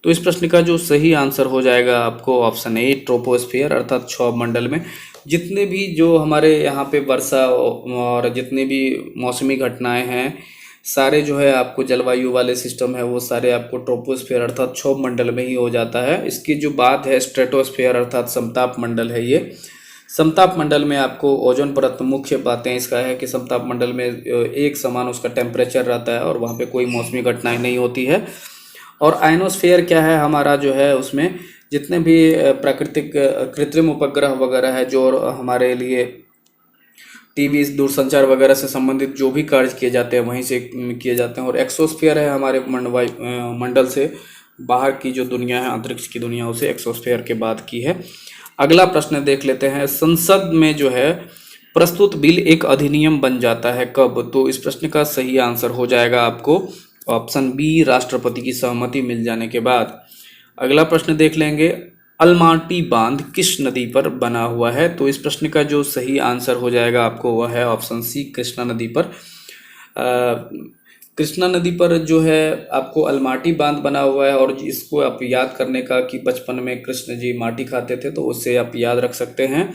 तो इस प्रश्न का जो सही आंसर हो जाएगा आपको ऑप्शन ए, ट्रोपोस्फियर अर्थात क्षौभ मंडल में। जितने भी जो हमारे यहाँ पे वर्षा और जितने भी मौसमी घटनाएं हैं सारे जो है आपको जलवायु वाले सिस्टम है वो सारे आपको ट्रोपोस्फियर अर्थात क्षोभ मंडल में ही हो जाता है। इसकी जो बात है स्ट्रेटोस्फियर अर्थात समताप मंडल है। ये समताप मंडल में आपको ओजोन परत, मुख्य बातें इसका है कि समताप मंडल में एक समान उसका टेम्परेचर रहता है और वहाँ पे कोई मौसमी घटनाएं नहीं होती है। और आयनोस्फेयर क्या है हमारा जो है उसमें जितने भी प्राकृतिक कृत्रिम उपग्रह वगैरह है जो हमारे लिए टीवी दूरसंचार वगैरह से संबंधित जो भी कार्य किए जाते हैं वहीं से किए जाते हैं। और एक्सोस्फीयर है हमारे मंडल से बाहर की जो दुनिया है, अंतरिक्ष की दुनिया, उसे एक्सोस्फीयर के बाद की है। अगला प्रश्न देख लेते हैं, संसद में जो है प्रस्तुत बिल एक अधिनियम बन जाता है कब? तो इस प्रश्न का सही आंसर हो जाएगा आपको ऑप्शन बी, राष्ट्रपति की सहमति मिल जाने के बाद। अगला प्रश्न देख लेंगे, अलमाटी बांध किस नदी पर बना हुआ है? तो इस प्रश्न का जो सही आंसर हो जाएगा आपको वह है ऑप्शन सी, कृष्णा नदी पर। कृष्णा नदी पर जो है आपको अलमाटी बांध बना हुआ है, और इसको आप याद करने का कि बचपन में कृष्ण जी माटी खाते थे, तो उससे आप याद रख सकते हैं।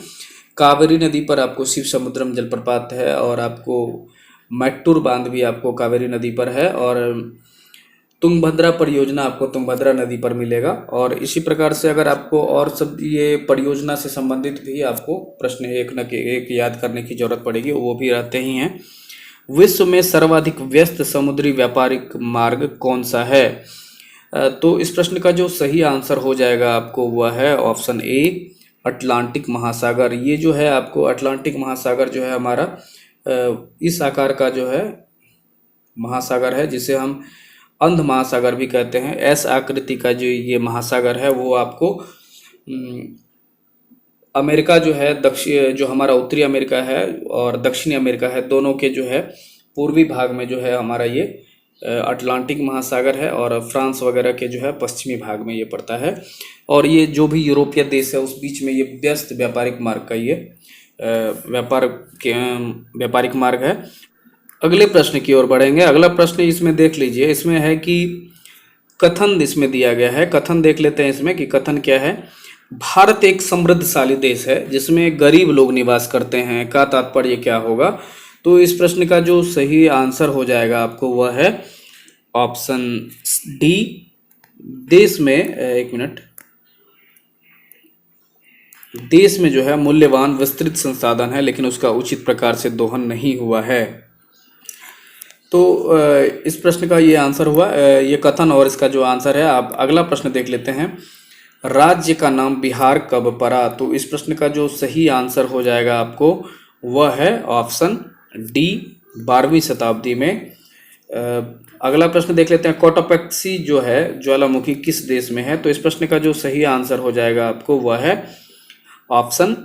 कावेरी नदी पर आपको शिव समुद्रम जलप्रपात है, और आपको मैट्टूर बांध भी आपको कावेरी नदी पर है, और तुंगभद्रा परियोजना आपको तुंगभद्रा नदी पर मिलेगा। और इसी प्रकार से अगर आपको और सब ये परियोजना से संबंधित भी आपको प्रश्न एक न एक याद करने की जरूरत पड़ेगी, वो भी रहते ही हैं। विश्व में सर्वाधिक व्यस्त समुद्री व्यापारिक मार्ग कौन सा है? तो इस प्रश्न का जो सही आंसर हो जाएगा आपको वह है ऑप्शन ए, अटलांटिक महासागर। ये जो है आपको अटलांटिक महासागर जो है हमारा इस आकार का जो है महासागर है, जिसे हम अंध महासागर भी कहते हैं। एस आकृति का जो ये महासागर है वो आपको अमेरिका जो है दक्षिण, जो हमारा उत्तरी अमेरिका है और दक्षिणी अमेरिका है, दोनों के जो है पूर्वी भाग में जो है हमारा ये अटलांटिक महासागर है, और फ्रांस वगैरह के जो है पश्चिमी भाग में ये पड़ता है। और ये जो भी यूरोपीय देश है उस बीच में ये व्यस्त व्यापारिक मार्ग का ये व्यापारिक मार्ग है। अगले प्रश्न की ओर बढ़ेंगे। अगला प्रश्न इसमें देख लीजिए, इसमें है कि कथन इसमें दिया गया है। कथन देख लेते हैं इसमें कि कथन क्या है। भारत एक समृद्धशाली देश है जिसमें गरीब लोग निवास करते हैं का तात्पर्य क्या होगा? तो इस प्रश्न का जो सही आंसर हो जाएगा आपको वह है ऑप्शन डी, देश में एक मिनट, देश में जो है मूल्यवान विस्तृत संसाधन है लेकिन उसका उचित प्रकार से दोहन नहीं हुआ है। तो इस प्रश्न का ये आंसर हुआ ये कथन, और इसका जो आंसर है आप अगला प्रश्न देख लेते हैं। राज्य का नाम बिहार कब पड़ा? तो इस प्रश्न का जो सही आंसर हो जाएगा आपको वह है ऑप्शन डी, 12वीं शताब्दी में। अगला प्रश्न देख लेते हैं, कोटोपैक्सी जो है ज्वालामुखी किस देश में है? तो इस प्रश्न का जो सही आंसर हो जाएगा आपको वह है ऑप्शन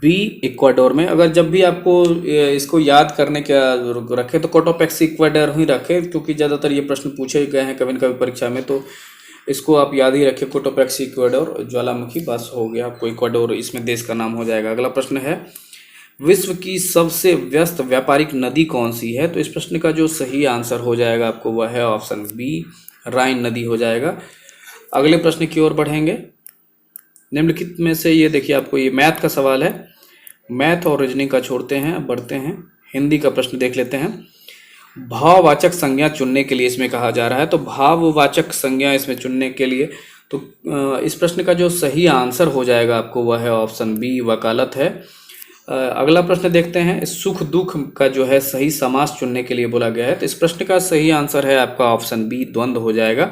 बी, इक्वाडोर में। अगर जब भी आपको इसको याद करने का रखें तो कोटोपैक्सी इक्वाडोर ही रखें, क्योंकि ज़्यादातर ये प्रश्न पूछे गए हैं कभी न कभी परीक्षा में, तो इसको आप याद ही रखें, कोटोपैक्सी इक्वाडोर ज्वालामुखी, बस हो गया आपको इक्वाडोर इसमें देश का नाम हो जाएगा। अगला प्रश्न है, विश्व की सबसे व्यस्त व्यापारिक नदी कौन सी है? तो इस प्रश्न का जो सही आंसर हो जाएगा आपको वह है ऑप्शन बी, राइन नदी हो जाएगा। अगले प्रश्न की ओर बढ़ेंगे। निम्नलिखित में से ये देखिए, आपको ये मैथ का सवाल है, मैथ और रीजनिंग का छोड़ते हैं, बढ़ते हैं हिंदी का प्रश्न देख लेते हैं। भाववाचक संज्ञा चुनने के लिए इसमें कहा जा रहा है, तो भाववाचक संज्ञा इसमें चुनने के लिए तो इस प्रश्न का जो सही आंसर हो जाएगा आपको वह है ऑप्शन बी, वकालत है। अगला प्रश्न देखते हैं, सुख दुख का जो है सही समास चुनने के लिए बोला गया है, तो इस प्रश्न का सही आंसर है आपका ऑप्शन बी, द्वंद्व हो जाएगा।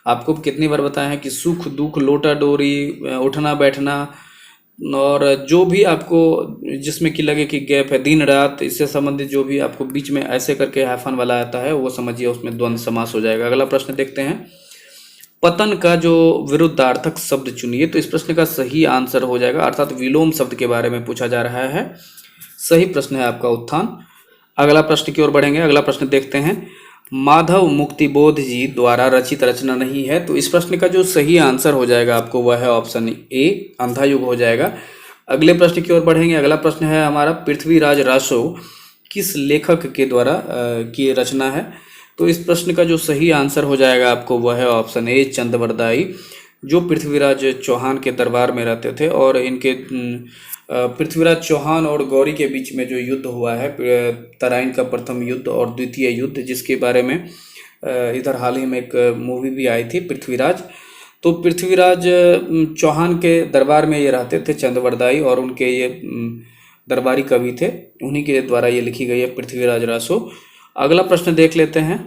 आपको कितनी बार बताया है कि सुख दुख, लोटा डोरी, उठना बैठना, और जो भी आपको जिसमें कि लगे कि गैप है, दिन रात, इससे संबंधित जो भी आपको बीच में ऐसे करके हाइफन वाला आता है वो समझिए उसमें द्वंद्व समास हो जाएगा। अगला प्रश्न देखते हैं, पतन का जो विरुद्धार्थक शब्द चुनिए। तो इस प्रश्न का सही आंसर हो जाएगा, अर्थात विलोम शब्द के बारे में पूछा जा रहा है। सही प्रश्न है आपका उत्थान। अगला प्रश्न की ओर बढ़ेंगे। अगला प्रश्न देखते हैं, माधव मुक्तिबोध जी द्वारा रचित रचना नहीं है। तो इस प्रश्न का जो सही आंसर हो जाएगा आपको वह है ऑप्शन ए, अंधा युग हो जाएगा। अगले प्रश्न की ओर बढ़ेंगे। अगला प्रश्न है हमारा, पृथ्वीराज रासो किस लेखक के द्वारा की रचना है? तो इस प्रश्न का जो सही आंसर हो जाएगा आपको वह है ऑप्शन ए, चंद्रवरदाई, जो पृथ्वीराज चौहान के दरबार में रहते थे, और इनके पृथ्वीराज चौहान और गौरी के बीच में जो युद्ध हुआ है, तराइन का प्रथम युद्ध और द्वितीय युद्ध, जिसके बारे में इधर हाल ही में एक मूवी भी आई थी, पृथ्वीराज। तो पृथ्वीराज चौहान के दरबार में ये रहते थे चंद्रवरदाई, और उनके ये दरबारी कवि थे, उन्हीं के द्वारा ये लिखी गई है पृथ्वीराज रासो। अगला प्रश्न देख लेते हैं।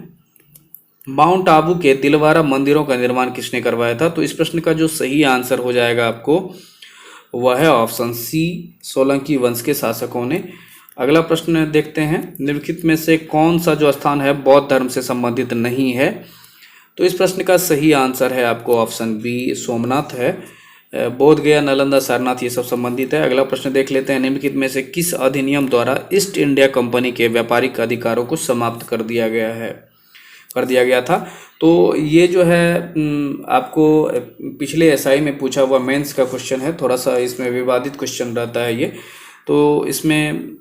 माउंट आबू के दिलवारा मंदिरों का निर्माण किसने करवाया था? तो इस प्रश्न का जो सही आंसर हो जाएगा आपको वह है ऑप्शन सी, सोलंकी वंश के शासकों ने। अगला प्रश्न देखते हैं, निम्नलिखित में से कौन सा जो स्थान है बौद्ध धर्म से संबंधित नहीं है? तो इस प्रश्न का सही आंसर है आपको ऑप्शन बी, सोमनाथ है। बोध गया, नालंदा, सारनाथ ये सब संबंधित है। अगला प्रश्न देख लेते हैं, निम्नलिखित में से किस अधिनियम द्वारा ईस्ट इंडिया कंपनी के व्यापारिक अधिकारों को समाप्त कर दिया गया था? तो ये जो है आपको पिछले एसआई में पूछा हुआ मेंस का क्वेश्चन है, थोड़ा सा इसमें विवादित क्वेश्चन रहता है ये। तो इसमें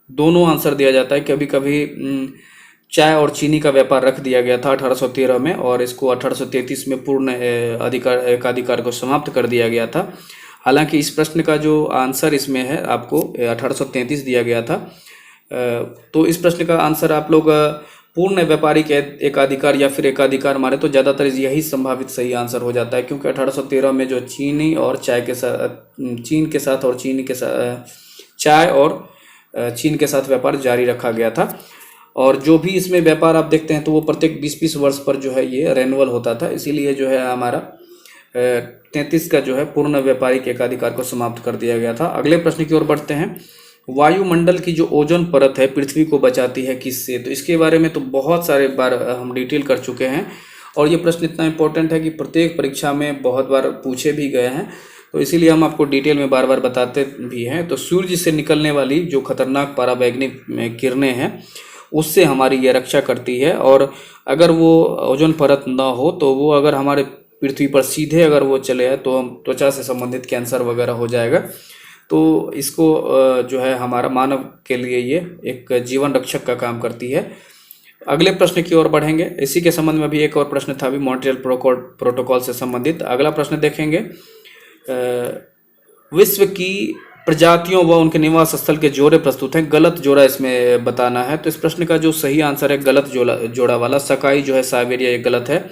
दोनों आंसर दिया जाता है। कभी कभी चाय और चीनी का व्यापार रख दिया गया था 1813 में, और इसको 1833 में पूर्ण एकाधिकार को समाप्त कर दिया गया था। हालांकि इस प्रश्न का जो आंसर इसमें है आपको 1833 दिया गया था। तो इस प्रश्न का आंसर आप लोग पूर्ण व्यापारिक एकाधिकार या फिर एकाधिकार मारे तो ज़्यादातर यही संभावित सही आंसर हो जाता है, क्योंकि 1813 में जो चीनी और चाय के साथ चाय और चीन के साथ व्यापार जारी रखा गया था। और जो भी इसमें व्यापार आप देखते हैं तो वो प्रत्येक 20-20 वर्ष पर जो है ये रेन्युअल होता था, इसीलिए जो है हमारा 33 का जो है पूर्ण व्यापारिक एकाधिकार को समाप्त कर दिया गया था। अगले प्रश्न की ओर बढ़ते हैं, वायुमंडल की जो ओजोन परत है पृथ्वी को बचाती है किससे? तो इसके बारे में तो बहुत सारे बार हम डिटेल कर चुके हैं, और ये प्रश्न इतना इम्पोर्टेंट है कि प्रत्येक परीक्षा में बहुत बार पूछे भी गए हैं, तो इसीलिए हम आपको डिटेल में बार बार बताते भी हैं। तो सूर्य से निकलने वाली जो खतरनाक पराबैंगनी किरणें हैं उससे हमारी ये रक्षा करती है, और अगर वो ओजोन परत ना हो तो वो अगर हमारे पृथ्वी पर सीधे अगर वो चले जाए तो हम त्वचा से संबंधित कैंसर वगैरह हो जाएगा। तो इसको जो है हमारा मानव के लिए ये एक जीवन रक्षक का काम करती है। अगले प्रश्न की ओर बढ़ेंगे। इसी के संबंध में भी एक और प्रश्न था, भी मॉन्ट्रियल प्रोटोकॉल से संबंधित। अगला प्रश्न देखेंगे, विश्व की प्रजातियों व उनके निवास स्थल के जोड़े प्रस्तुत हैं, गलत जोड़ा इसमें बताना है। तो इस प्रश्न का जो सही आंसर है गलत जोड़ा वाला, सकाई जो है साइबेरिया ये गलत है।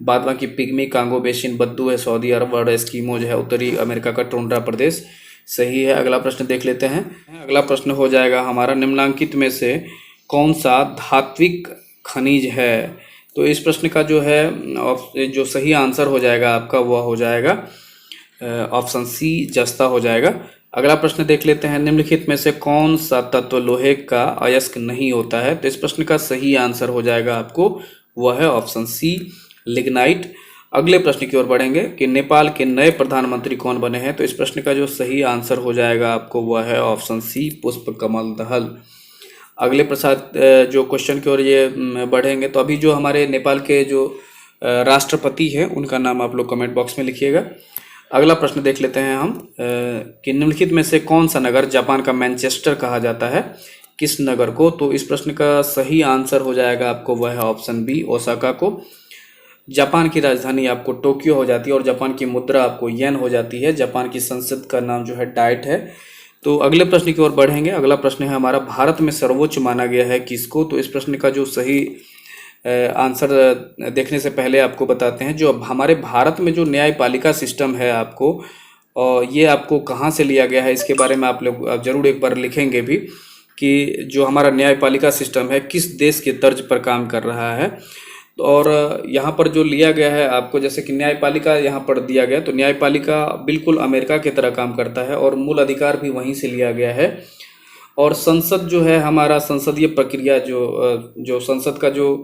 बाद बाकी पिग्मी, कांगो बेसिन, बद्दू है सऊदी अरब, और एस्किमो जो है उत्तरी अमेरिका का टुंड्रा प्रदेश सही है। अगला प्रश्न देख लेते हैं। अगला प्रश्न हो जाएगा हमारा, निम्नलिखित में से कौन सा धात्विक खनिज है? तो इस प्रश्न का जो है जो सही आंसर हो जाएगा आपका वह हो जाएगा ऑप्शन सी, जस्ता हो जाएगा। अगला प्रश्न देख लेते हैं, निम्नलिखित में से कौन सा तत्व लोहे का अयस्क नहीं होता है? तो इस प्रश्न का सही आंसर हो जाएगा आपको वह है ऑप्शन सी, लिग्नाइट। अगले प्रश्न की ओर बढ़ेंगे कि नेपाल के नए प्रधानमंत्री कौन बने हैं? तो इस प्रश्न का जो सही आंसर हो जाएगा आपको वह है ऑप्शन सी, पुष्प कमल दहल। अगले प्रसाद जो क्वेश्चन की ओर ये बढ़ेंगे, तो अभी जो हमारे नेपाल के जो राष्ट्रपति हैं उनका नाम आप लोग कमेंट बॉक्स में लिखिएगा। अगला प्रश्न देख लेते हैं हम कि निम्नलिखित में से कौन सा नगर जापान का मैनचेस्टर कहा जाता है, किस नगर को? तो इस प्रश्न का सही आंसर हो जाएगा आपको वह है ऑप्शन बी, ओसाका को। जापान की राजधानी आपको टोक्यो हो जाती है, और जापान की मुद्रा आपको येन हो जाती है। जापान की संसद का नाम जो है डाइट है। तो अगले प्रश्न की ओर बढ़ेंगे। अगला प्रश्न है हमारा, भारत में सर्वोच्च माना गया है किसको? तो इस प्रश्न का जो सही आंसर देखने से पहले आपको बताते हैं, जो हमारे भारत में जो न्यायपालिका सिस्टम है आपको, और ये आपको कहाँ से लिया गया है इसके बारे में आप लोग जरूर एक बार लिखेंगे भी, कि जो हमारा न्यायपालिका सिस्टम है किस देश के तर्ज पर काम कर रहा है। और यहाँ पर जो लिया गया है आपको, जैसे कि न्यायपालिका यहाँ पर दिया गया, तो न्यायपालिका बिल्कुल अमेरिका की तरह काम करता है, और मूल अधिकार भी वहीं से लिया गया है। और संसद जो है हमारा, संसदीय प्रक्रिया जो संसद का जो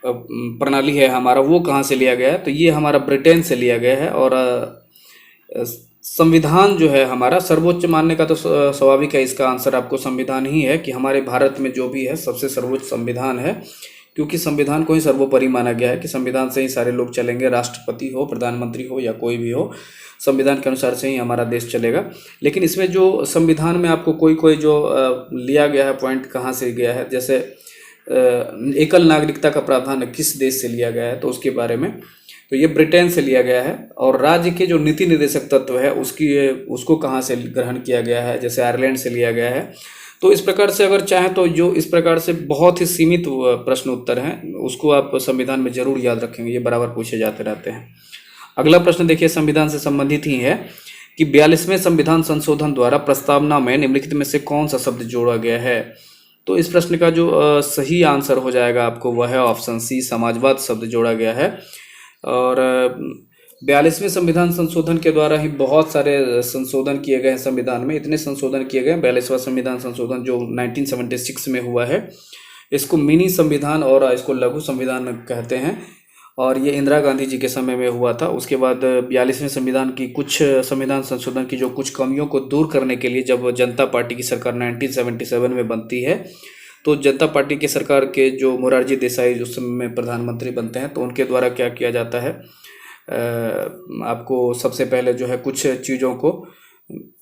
प्रणाली है हमारा, वो कहाँ से लिया गया है? तो ये हमारा ब्रिटेन से लिया गया है। और संविधान जो है हमारा सर्वोच्च मानने का तो स्वाभाविक है, इसका आंसर आपको संविधान ही है, कि हमारे भारत में जो भी है सबसे सर्वोच्च संविधान है, क्योंकि संविधान को ही सर्वोपरि माना गया है कि संविधान से ही सारे लोग चलेंगे, राष्ट्रपति हो, प्रधानमंत्री हो या कोई भी हो, संविधान के अनुसार से ही हमारा देश चलेगा। लेकिन इसमें जो संविधान में आपको कोई जो लिया गया है पॉइंट कहाँ से गया है, जैसे एकल नागरिकता का प्रावधान किस देश से लिया गया है, तो उसके बारे में, तो ये ब्रिटेन से लिया गया है। और राज्य के जो नीति निर्देशक तत्व है उसको कहाँ से ग्रहण किया गया है, जैसे आयरलैंड से लिया गया है। तो इस प्रकार से अगर चाहें तो जो इस प्रकार से बहुत ही सीमित प्रश्न उत्तर हैं उसको आप संविधान में जरूर याद रखेंगे, ये बराबर पूछे जाते रहते हैं। अगला प्रश्न देखिए, संविधान से संबंधित ही है कि 42वें संविधान संशोधन द्वारा प्रस्तावना में निम्नलिखित में से कौन सा शब्द जोड़ा गया है? तो इस प्रश्न का जो सही आंसर हो जाएगा आपको वह है ऑप्शन सी, समाजवाद शब्द जोड़ा गया है। और 42वें संविधान संशोधन के द्वारा ही बहुत सारे संशोधन किए गए हैं संविधान में। इतने संशोधन किए गए हैं, 42वां संविधान संशोधन जो 1976 में हुआ है, इसको मिनी संविधान और इसको लघु संविधान कहते हैं। और ये इंदिरा गांधी जी के समय में हुआ था। उसके बाद 42वें संविधान की कुछ संविधान संशोधन की जो कुछ कमियों को दूर करने के लिए जब जनता पार्टी की सरकार 1977 में बनती है, तो जनता पार्टी की सरकार के जो मोरारजी देसाई उस समय में प्रधानमंत्री बनते हैं, तो उनके द्वारा क्या किया जाता है, आपको सबसे पहले जो है कुछ चीज़ों को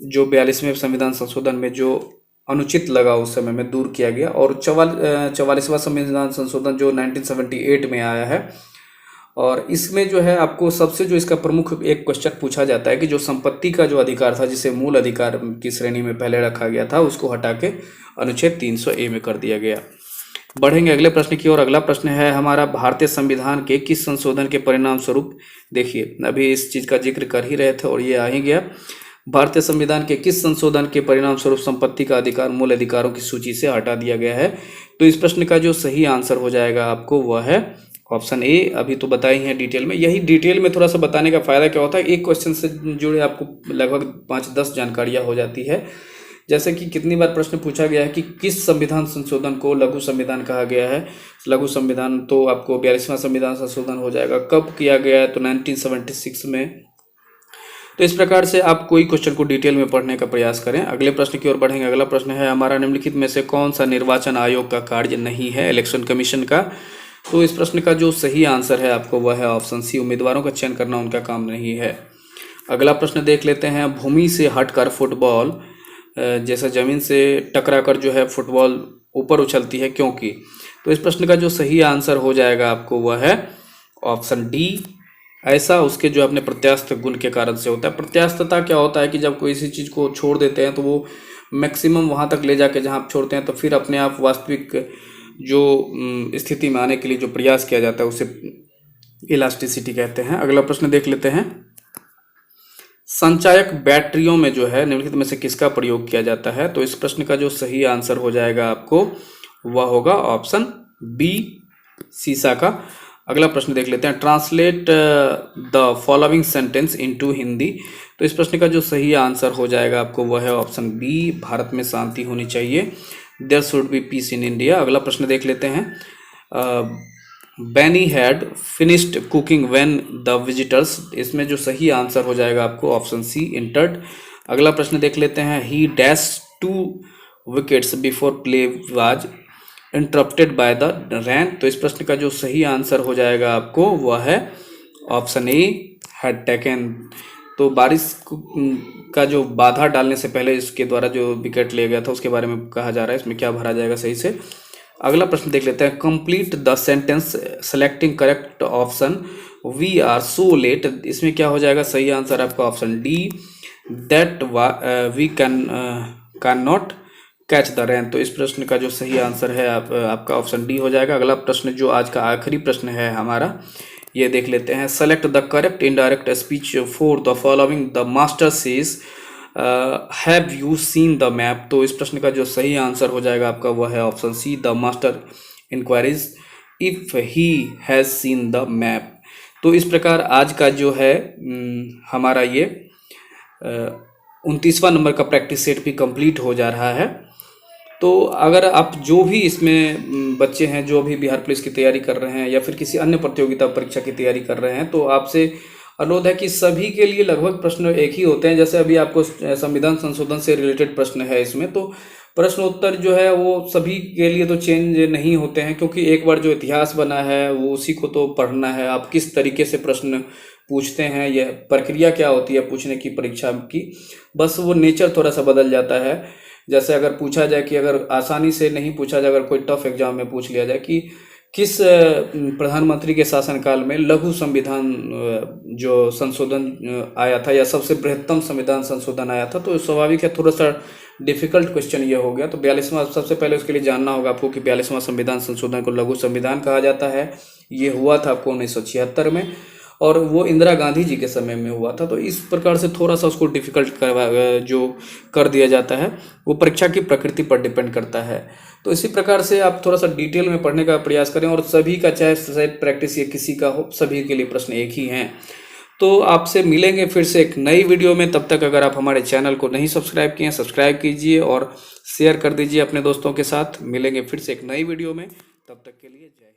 जो 42वें संविधान संशोधन में जो अनुचित लगा उस समय में दूर किया गया। और 44वां संविधान संशोधन जो 1978 में आया है, और इसमें जो है आपको सबसे जो इसका प्रमुख एक क्वेश्चन पूछा जाता है कि जो संपत्ति का जो अधिकार था, जिसे मूल अधिकार की श्रेणी में पहले रखा गया था, उसको हटा के अनुच्छेद 300A में कर दिया गया। बढ़ेंगे अगले प्रश्न की ओर। अगला प्रश्न है हमारा, भारतीय संविधान के किस संशोधन के परिणाम स्वरूप, देखिए अभी इस चीज़ का जिक्र कर ही रहे थे और ये आ ही गया, भारतीय संविधान के किस संशोधन के परिणाम स्वरूप संपत्ति का अधिकार मूल अधिकारों की सूची से हटा दिया गया है। तो इस प्रश्न का जो सही आंसर हो जाएगा आपको वह है ऑप्शन ए। अभी तो बताई है डिटेल में, यही डिटेल में थोड़ा सा बताने का फायदा क्या होता है, एक क्वेश्चन से जुड़े आपको लगभग 5-10 जानकारियाँ हो जाती है। जैसे कि कितनी बार प्रश्न पूछा गया है कि किस संविधान संशोधन को लघु संविधान कहा गया है। लघु संविधान तो आपको 42वां संविधान संशोधन हो जाएगा। कब किया गया है, तो 1976 में। तो इस प्रकार से आप कोई क्वेश्चन को डिटेल में पढ़ने का प्रयास करें। अगले प्रश्न की ओर बढ़ेंगे। अगला प्रश्न है हमारा, निम्नलिखित में से कौन सा निर्वाचन आयोग का कार्य नहीं है, इलेक्शन कमीशन का। तो इस प्रश्न का जो सही आंसर है आपको वह है ऑप्शन सी, उम्मीदवारों का चयन करना उनका काम नहीं है। अगला प्रश्न देख लेते हैं, भूमि से हटकर फुटबॉल, जैसे जमीन से टकराकर जो है फुटबॉल ऊपर उछलती है, क्योंकि। तो इस प्रश्न का जो सही आंसर हो जाएगा आपको वह है ऑप्शन डी, ऐसा उसके जो अपने प्रत्यास्थ गुण के कारण से होता है। प्रत्यास्थता क्या होता है कि जब कोई इसी चीज़ को छोड़ देते हैं तो वो मैक्सिमम वहाँ तक ले जाके जहाँ आप छोड़ते हैं, तो फिर अपने आप वास्तविक जो स्थिति में आने के लिए जो प्रयास किया जाता है उसे इलास्टिसिटी कहते हैं। अगला प्रश्न देख लेते हैं, संचायक बैटरियों में जो है निम्नलिखित में से किसका प्रयोग किया जाता है। तो इस प्रश्न का जो सही आंसर हो जाएगा आपको वह होगा ऑप्शन बी, सीसा का। अगला प्रश्न देख लेते हैं, translate the following sentence into Hindi. तो इस प्रश्न का जो सही आंसर हो जाएगा आपको वह है ऑप्शन बी, भारत में शांति होनी चाहिए, there should be peace in India. अगला प्रश्न देख लेते हैं, Benny had finished cooking when the visitors. इसमें जो सही आंसर हो जाएगा आपको ऑप्शन सी, इंटर्ड। अगला प्रश्न देख लेते हैं, he dash 2 wickets before play was interrupted by the rain. तो इस प्रश्न का जो सही आंसर हो जाएगा आपको वह है ऑप्शन ए, हैड टेकन। तो बारिश का जो बाधा डालने से पहले इसके द्वारा जो विकेट लिया गया था उसके बारे में कहा जा रहा है, इसमें क्या भरा जाएगा सही से। अगला प्रश्न देख लेते हैं, complete the sentence selecting correct option, we are so late. इसमें क्या हो जाएगा सही आंसर आपका option D, that we can not catch the rain. तो इस प्रश्न का जो सही आंसर है आपका ऑप्शन डी हो जाएगा। अगला प्रश्न जो आज का आखिरी प्रश्न है हमारा, ये देख लेते हैं, select the correct indirect speech for the following, the master says have you seen the map. तो इस प्रश्न का जो सही आंसर हो जाएगा आपका वह है option C, the master inquiries if he has seen the map. तो इस प्रकार आज का जो है हमारा ये 29वां नंबर का प्रैक्टिस सेट भी कंप्लीट हो जा रहा है। तो अगर आप जो भी इसमें बच्चे हैं जो भी बिहार पुलिस की तैयारी कर रहे हैं या फिर किसी अन्य प्रतियोगिता परीक्षा की तैयारी कर रहे हैं, तो आपसे अनुरोध है कि सभी के लिए लगभग प्रश्न एक ही होते हैं। जैसे अभी आपको संविधान संशोधन से रिलेटेड प्रश्न है इसमें, तो प्रश्नोत्तर जो है वो सभी के लिए तो चेंज नहीं होते हैं, क्योंकि एक बार जो इतिहास बना है वो उसी को तो पढ़ना है। आप किस तरीके से प्रश्न पूछते हैं, यह प्रक्रिया क्या होती है पूछने की परीक्षा की, बस वो नेचर थोड़ा सा बदल जाता है। जैसे अगर पूछा जाए कि अगर आसानी से नहीं पूछा जाए, अगर कोई टफ एग्जाम में पूछ लिया जाए कि किस प्रधानमंत्री के शासनकाल में लघु संविधान जो संशोधन आया था या सबसे बृहत्तम संविधान संशोधन आया था, तो स्वाभाविक है थोड़ा सा डिफिकल्ट क्वेश्चन ये हो गया। तो 42वां, सबसे पहले उसके लिए जानना होगा आपको कि 42वां संविधान संशोधन को लघु संविधान कहा जाता है। ये हुआ था आपको 1976 में। और वो इंदिरा गांधी जी के समय में हुआ था। तो इस प्रकार से थोड़ा सा उसको डिफिकल्ट जो कर दिया जाता है, वो परीक्षा की प्रकृति पर डिपेंड करता है। तो इसी प्रकार से आप थोड़ा सा डिटेल में पढ़ने का प्रयास करें, और सभी का चाहे सेट प्रैक्टिस या किसी का हो, सभी के लिए प्रश्न एक ही हैं। तो आपसे मिलेंगे फिर से एक नई वीडियो में। तब तक अगर आप हमारे चैनल को नहीं सब्सक्राइब किए हैं, सब्सक्राइब कीजिए और शेयर कर दीजिए अपने दोस्तों के साथ। मिलेंगे फिर से एक नई वीडियो में, तब तक के लिए जय हिंद।